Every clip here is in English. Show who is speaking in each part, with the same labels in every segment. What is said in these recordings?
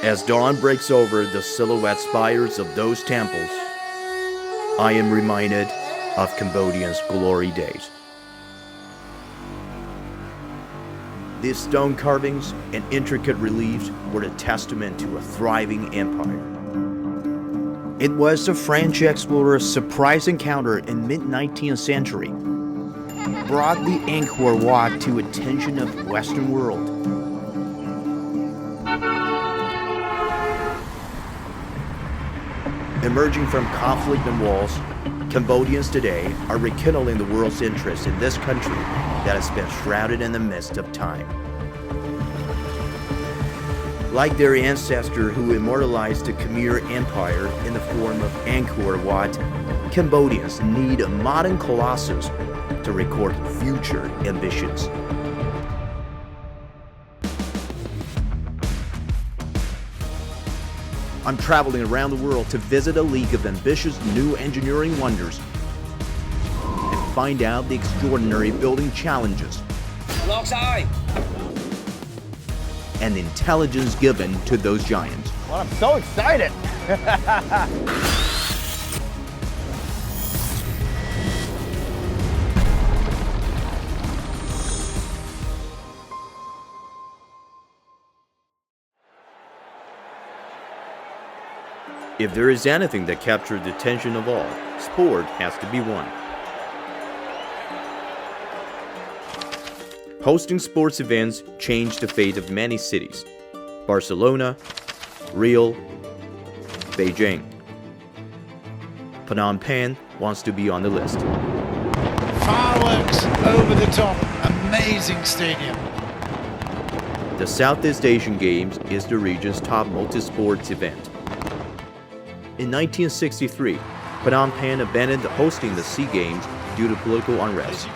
Speaker 1: As dawn breaks over the silhouette spires of those temples, I am reminded of Cambodian's glory days. These stone carvings and intricate reliefs were a testament to a thriving empire. It was the French explorer's surprise encounter in mid-19th century brought the Angkor Wat to attention of the Western world. Emerging from conflict and wars, Cambodians today are rekindling the world's interest in this country that has been shrouded in the mist of time. Like their ancestor who immortalized the Khmer Empire in the form of Angkor Wat, Cambodians need a modern colossus to record future ambitions. I'm traveling around the world to visit a league of ambitious new engineering wonders and find out the extraordinary building challenges and the intelligence given to those giants.
Speaker 2: Well, I'm so excited!
Speaker 1: If there is anything that captured the attention of all, sport has to be one. Hosting sports events changed the fate of many cities. Barcelona, Rio, Beijing. Phnom Penh wants to be on the list.
Speaker 3: Fireworks over the top, amazing stadium.
Speaker 1: The Southeast Asian Games is the region's top multi-sports event. In 1963, Phnom Penh abandoned hosting the SEA Games due to political unrest.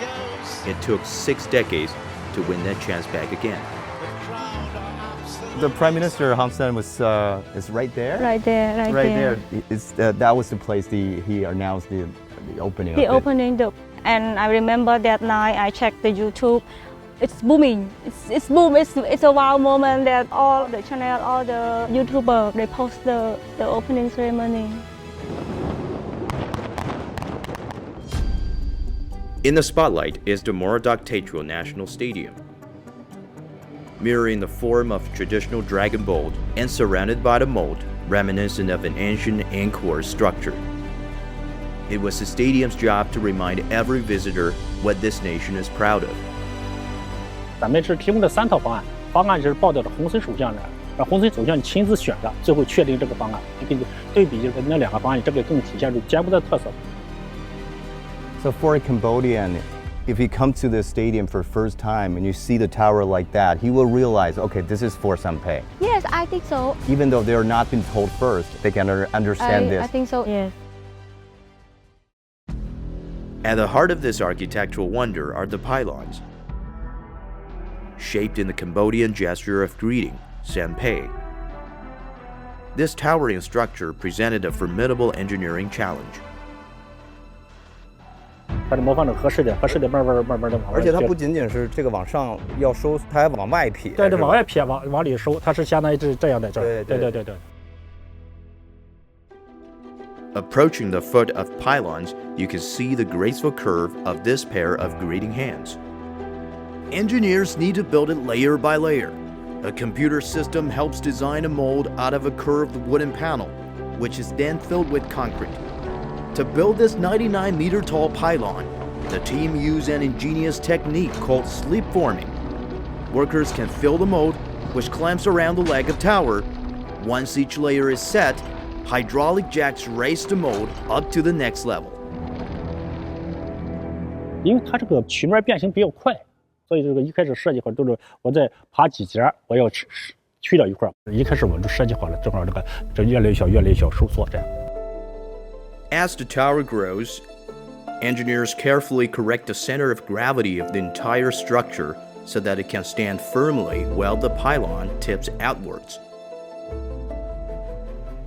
Speaker 1: It took 6 decades to win that chance back again.
Speaker 2: The Prime Minister Hun Sen is right there.
Speaker 4: Right there.
Speaker 2: That was the place he announced the opening.
Speaker 4: The opening, and I remember that night I checked the YouTube. It's booming. It's boom. It's a wow moment that all the channel, all the YouTubers, they post the opening ceremony.
Speaker 1: In the spotlight is the Morodok Techo National Stadium. Mirroring the form of traditional dragon boat and surrounded by the moat reminiscent of an ancient Angkor structure. It was the stadium's job to remind every visitor what this nation is proud of.
Speaker 5: 咱们是提供了3套方案，方案是报到了洪森首相那儿，让洪森首相亲自选的，最后确定这个方案。根据对比就是那2个方案，这个更体现出柬埔寨的特色。
Speaker 2: So for a Cambodian, if you come to the stadium for the first time and you see the tower like that, he will realize, okay, this is for Sampeah.
Speaker 4: Yes, I think so.
Speaker 2: Even though they're not been told first, they can understand this.
Speaker 4: I think so. Yes.
Speaker 1: At the heart of this architectural wonder are the pylons. Shaped in the Cambodian gesture of greeting, Sampeah. This towering structure presented a formidable engineering challenge.
Speaker 5: 它是模仿着合适的慢慢的往外。
Speaker 2: 而且它不仅仅是这个往上要收，它还往外撇。
Speaker 5: 对，往外撇，往里收，它是相当于是这样的。对。
Speaker 1: Approaching the foot of pylons, you can see the graceful curve of this pair of greeting hands. Engineers need to build it layer by layer. A computer system helps design a mold out of a curved wooden panel, which is then filled with concrete. To build this 99-meter-tall pylon, the team used an ingenious technique called slipforming. Workers can fill the mold, which clamps around the leg of tower. Once each layer is set, hydraulic jacks raise the mold up to the next level.
Speaker 5: 因为它这个曲面变形比较快，所以这个一开始设计好都是我在爬几节，我要去掉一块。一开始我就设计好了，正好这越来越小收缩这样。
Speaker 1: As the tower grows, engineers carefully correct the center of gravity of the entire structure so that it can stand firmly while the pylon tips outwards.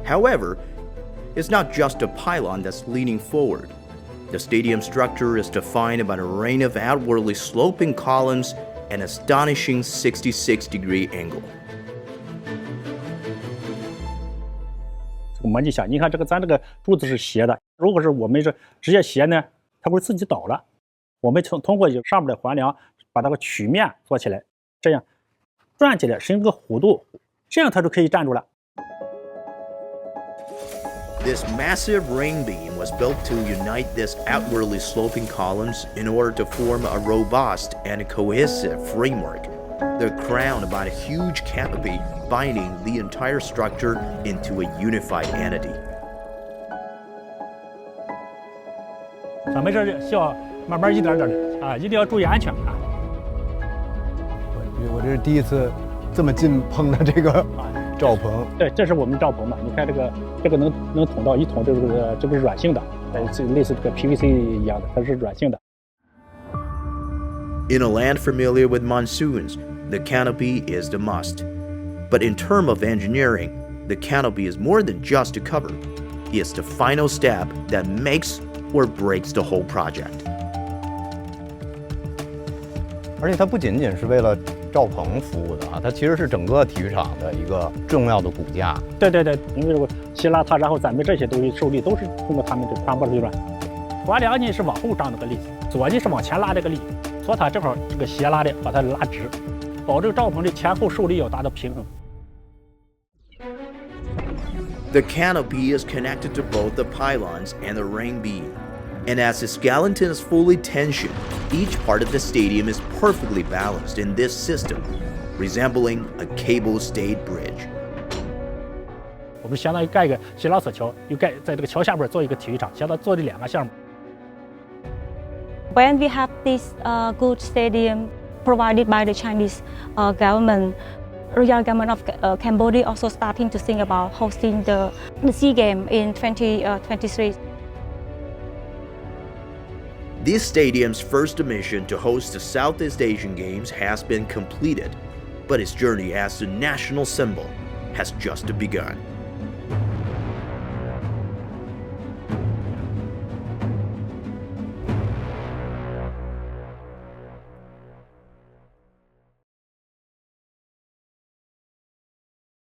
Speaker 1: However, it's not just a pylon that's leaning forward. The stadium structure is defined by a rain of outwardly sloping columns and astonishing 66-degree angle.
Speaker 5: 模拟一下，你看咱这个柱子是斜的，如果是我们是直接斜呢，它会自己倒了。我们通过上面的环梁把那个曲面做起来，这样转起来伸个弧度，这样它就可以站住了。
Speaker 1: This massive ring beam was built to unite these outwardly sloping columns in order to form a robust and cohesive framework. They're crowned by a huge canopy binding the entire structure into a unified entity.
Speaker 5: 没事，需要慢慢一点点的啊，一定要注意安全啊。
Speaker 2: 我这是第一次这么近碰到这个罩棚。
Speaker 5: 对，这是我们罩棚嘛，你看这个能捅到一捅，这个是软性的，类似这个 PVC 一样的，它是软性的。
Speaker 1: In a land familiar with monsoons, the canopy is the must. But in terms of engineering, the canopy is more than just a cover. It's the final step that makes or breaks the whole project.
Speaker 2: 而且它不仅仅是为了罩棚服务的啊，它其实是整个体育场的一个重要的骨架。
Speaker 5: 对，因为这个希拉它，然后咱们这些东西受力都是通过它们这传播出去了。环梁呢是往后张这个力，左呢是往前拉这个力，左它正好这个斜拉的把它拉直，保证罩棚的前后受力要达到平衡。
Speaker 1: The canopy is connected to both the pylons and the ring beam. And as the skeleton is fully tensioned, each part of the stadium is perfectly balanced in this system, resembling a cable-stayed bridge.
Speaker 5: 我们相当于盖一个希拉索桥，又盖在这个桥下边做一个体育场，相当于做这2个项目。
Speaker 4: When we have this good stadium provided by the Chinese government, Royal Government of Cambodia also starting to think about hosting the SEA Games in 2023.
Speaker 1: This stadium's first mission to host the Southeast Asian Games has been completed, but its journey as the national symbol has just begun.